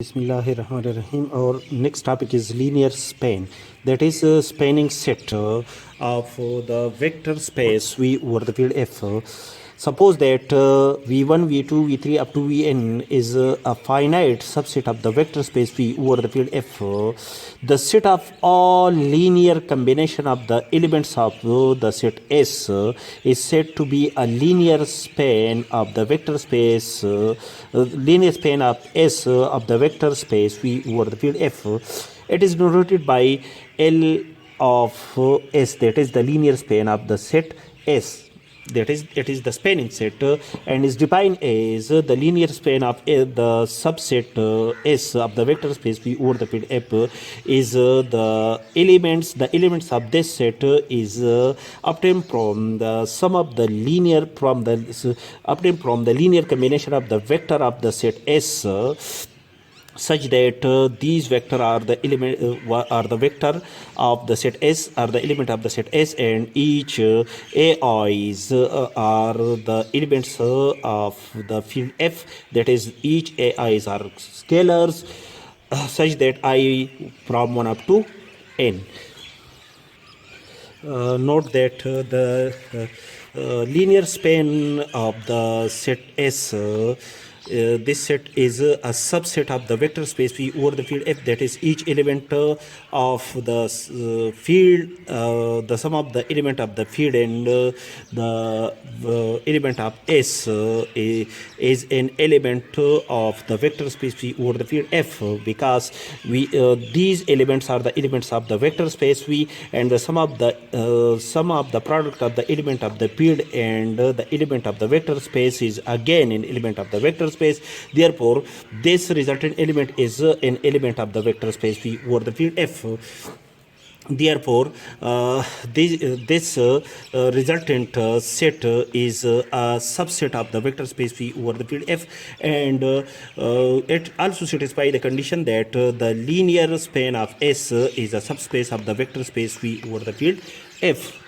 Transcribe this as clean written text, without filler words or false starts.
Bismillahirrahmanirrahim. Our next topic is linear span. That is spanning set of the vector space V over the field F. Suppose that V1, V2, V3 up to Vn is a finite subset of the vector space V over the field F. The set of all linear combination of the elements of the set S is said to be a linear span of the vector space, linear span of S of the vector space V over the field F. It is denoted by L of S, that is the linear span of the set S. That is, it is the spanning set and is defined as the linear span of the subset S of the vector space V over the field F is the elements of this set is obtained from the sum of the linear obtained from the linear combination of the vector of the set S such that these vector are the element are the vector of the set S, are the element of the set S, and each AI's are the elements of the field F. That is, each AI's are scalars such that I from 1 up to n. Note that the linear span of the set S, this set is a subset of the vector space V over the field F. That is, each element of the field, the sum of the element of the field and the element of S is an element of the vector space V over the field F, because these elements are the elements of the vector space V, and the sum of the product of the element of the field and the element of the vector space is again an element of the vector space. Therefore, this resultant element is an element of the vector space V over the field F. Therefore, this resultant set is a subset of the vector space V over the field F, and it also satisfies the condition that the linear span of S is a subspace of the vector space V over the field F.